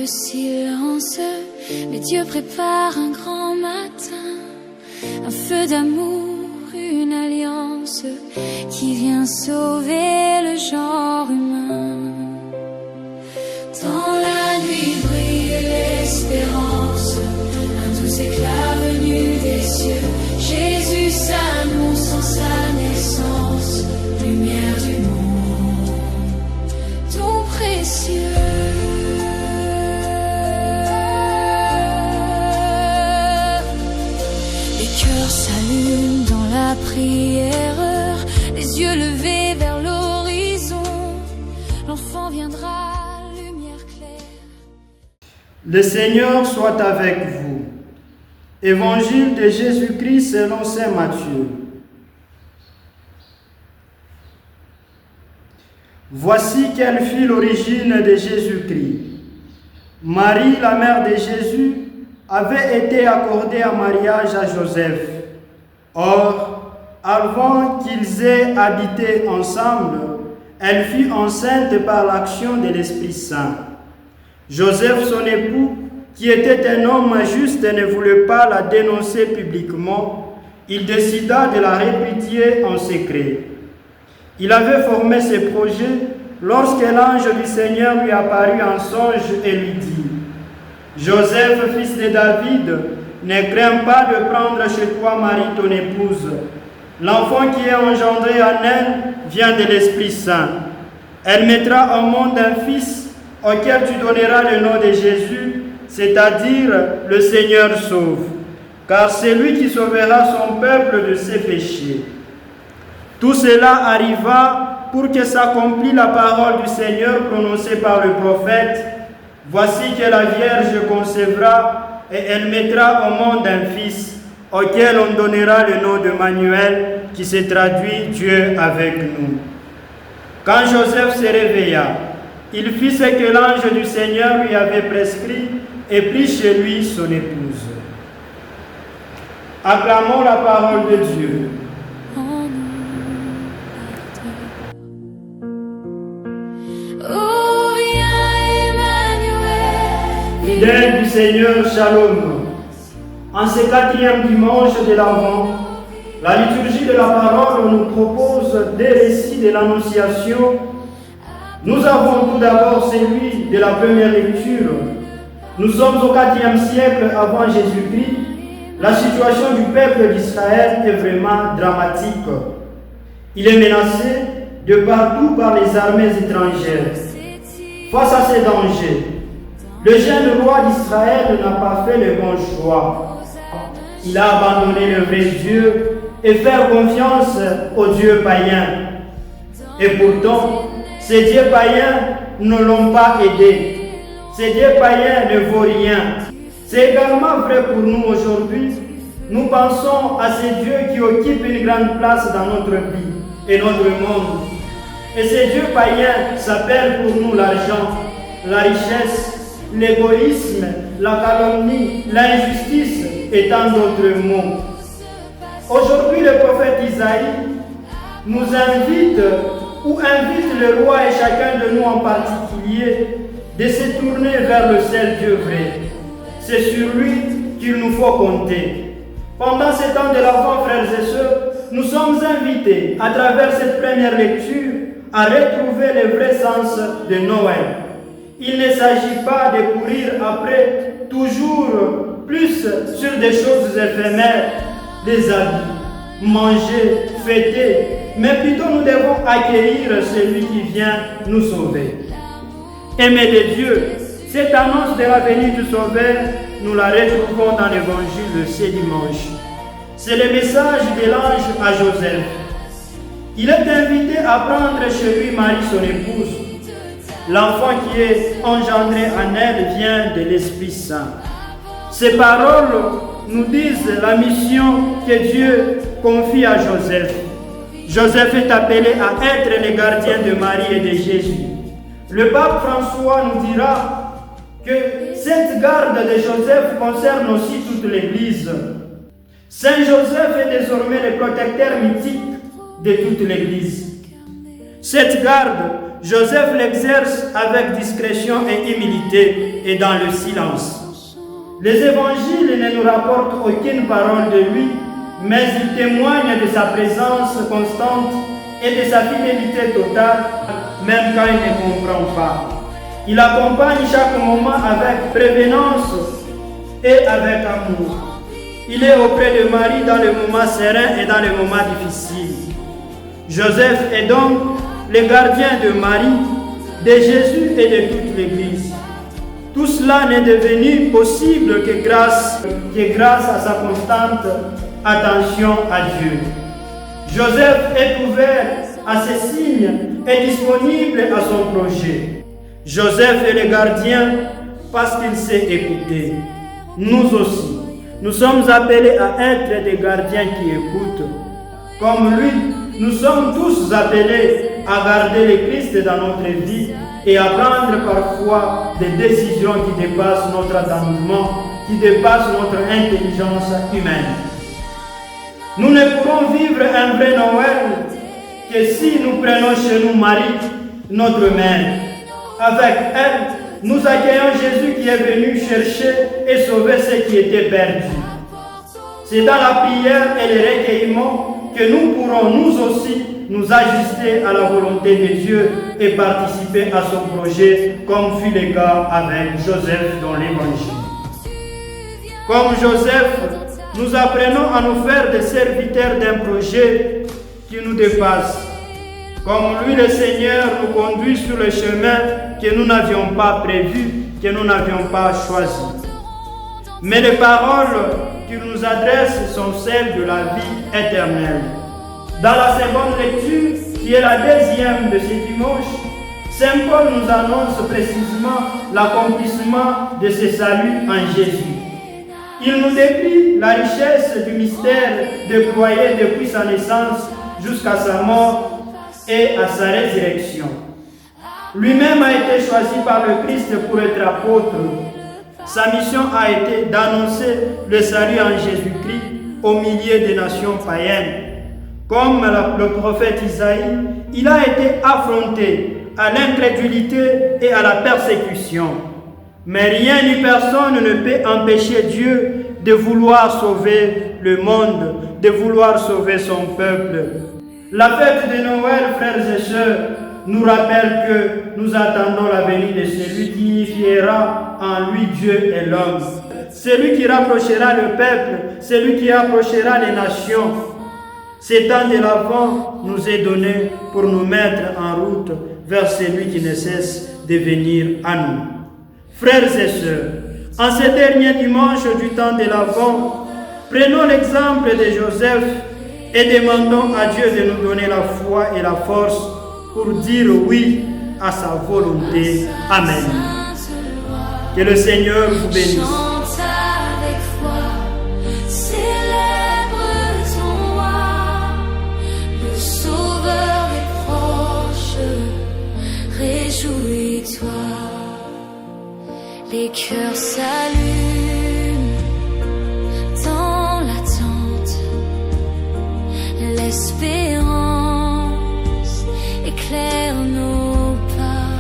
silence, mais Dieu prépare un grand matin, un feu d'amour, une alliance qui vient sauver le genre humain. Dans la nuit brille l'espérance, un doux éclat venu des cieux. Jésus s'annonce en sa naissance, lumière du monde, ton précieux. S'allume dans la prière, les yeux levés vers l'horizon, l'enfant viendra, lumière claire. Le Seigneur soit avec vous. Évangile de Jésus-Christ selon saint Matthieu. Voici quelle fut l'origine de Jésus-Christ. Marie, la mère de Jésus, avait été accordée en mariage à Joseph. Or, avant qu'ils aient habité ensemble, elle fut enceinte par l'action de l'Esprit Saint. Joseph, son époux, qui était un homme juste, ne voulut pas la dénoncer publiquement. Il décida de la répudier en secret. Il avait formé ses projets lorsque l'ange du Seigneur lui apparut en songe et lui dit: Joseph, fils de David, ne crains pas de prendre chez toi Marie, ton épouse. L'enfant qui est engendré en elle vient de l'Esprit Saint. Elle mettra au monde un fils auquel tu donneras le nom de Jésus, c'est-à-dire le Seigneur sauve, car c'est lui qui sauvera son peuple de ses péchés. Tout cela arriva pour que s'accomplisse la parole du Seigneur prononcée par le prophète. Voici que la Vierge concevra et elle mettra au monde un fils, auquel on donnera le nom de Manuel, qui se traduit Dieu avec nous. Quand Joseph se réveilla, il fit ce que l'ange du Seigneur lui avait prescrit et prit chez lui son épouse. Acclamons la parole de Dieu. Fidèles du Seigneur, shalom. En ce 4e dimanche de l'Avent, la liturgie de la parole nous propose des récits de l'Annonciation. Nous avons tout d'abord celui de la première lecture. Nous sommes au 4e siècle avant Jésus-Christ. La situation du peuple d'Israël est vraiment dramatique. Il est menacé de partout par les armées étrangères. Face à ces dangers, le jeune roi d'Israël n'a pas fait le bon choix. Il a abandonné le vrai Dieu et fait confiance aux dieux païens. Et pourtant, ces dieux païens ne l'ont pas aidé. Ces dieux païens ne vaut rien. C'est également vrai pour nous aujourd'hui. Nous pensons à ces dieux qui occupent une grande place dans notre vie et notre monde. Et ces dieux païens s'appellent pour nous l'argent, la richesse, l'égoïsme, la calomnie, l'injustice et tant d'autres mots. Aujourd'hui, le prophète Isaïe nous invite le roi et chacun de nous en particulier de se tourner vers le seul Dieu vrai. C'est sur lui qu'il nous faut compter. Pendant ces temps de l'Avent, frères et sœurs, nous sommes invités à travers cette première lecture à retrouver le vrai sens de Noël. Il ne s'agit pas de courir après toujours plus sur des choses éphémères, des habits, manger, fêter, mais plutôt nous devons accueillir celui qui vient nous sauver. Aimés de Dieu, cette annonce de la venue du Sauveur, nous la retrouvons dans l'évangile de ce dimanche. C'est le message de l'ange à Joseph. Il est invité à prendre chez lui Marie, son épouse. L'enfant qui est engendré en elle vient de l'Esprit Saint. Ces paroles nous disent la mission que Dieu confie à Joseph. Joseph est appelé à être le gardien de Marie et de Jésus. Le pape François nous dira que cette garde de Joseph concerne aussi toute l'Église. Saint Joseph est désormais le protecteur mythique de toute l'Église. Cette garde Joseph l'exerce avec discrétion et humilité et dans le silence. Les évangiles ne nous rapportent aucune parole de lui, mais ils témoignent de sa présence constante et de sa fidélité totale, même quand il ne comprend pas. Il accompagne chaque moment avec prévenance et avec amour. Il est auprès de Marie dans les moments sereins et dans les moments difficiles. Joseph est donc le gardien de Marie, de Jésus et de toute l'Église. Tout cela n'est devenu possible que grâce à sa constante attention à Dieu. Joseph est ouvert à ses signes et disponible à son projet. Joseph est le gardien parce qu'il sait écouter. Nous aussi, nous sommes appelés à être des gardiens qui écoutent. Comme lui, nous sommes tous appelés à garder le Christ dans notre vie et à prendre parfois des décisions qui dépassent notre attendement, qui dépassent notre intelligence humaine. Nous ne pourrons vivre un vrai Noël que si nous prenons chez nous Marie, notre mère. Avec elle, nous accueillons Jésus qui est venu chercher et sauver ceux qui étaient perdus. C'est dans la prière et le recueillement que nous pourrons nous aussi nous ajuster à la volonté de Dieu et participer à son projet comme fut le cas avec Joseph dans l'Évangile. Comme Joseph, nous apprenons à nous faire des serviteurs d'un projet qui nous dépasse. Comme lui, le Seigneur nous conduit sur le chemin que nous n'avions pas prévu, que nous n'avions pas choisi. Mais les paroles qu'il nous adresse sont celles de la vie éternelle. Dans la seconde lecture, qui est la deuxième de ce dimanche, Saint Paul nous annonce précisément l'accomplissement de ce salut en Jésus. Il nous décrit la richesse du mystère déployé depuis sa naissance jusqu'à sa mort et à sa résurrection. Lui-même a été choisi par le Christ pour être apôtre. Sa mission a été d'annoncer le salut en Jésus-Christ au milieu des nations païennes. Comme le prophète Isaïe, il a été affronté à l'incrédulité et à la persécution. Mais rien ni personne ne peut empêcher Dieu de vouloir sauver le monde, de vouloir sauver son peuple. La fête de Noël, frères et sœurs, nous rappelle que nous attendons la venue de celui qui unifiera en lui Dieu et l'homme. Celui qui rapprochera le peuple, celui qui rapprochera les nations. Ce temps de l'Avent nous est donné pour nous mettre en route vers celui qui ne cesse de venir à nous. Frères et sœurs, en ce dernier dimanche du temps de l'Avent, prenons l'exemple de Joseph et demandons à Dieu de nous donner la foi et la force pour dire oui à sa volonté. Amen. Que le Seigneur vous bénisse. Réjouis-toi, les cœurs s'allument dans l'attente, l'espérance éclaire nos pas.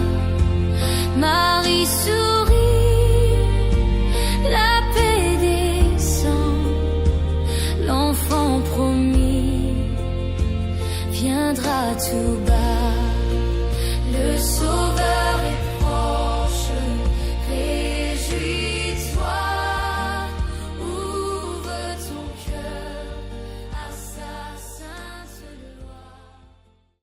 Marie sourit, la paix descend, l'enfant promis viendra tout bas.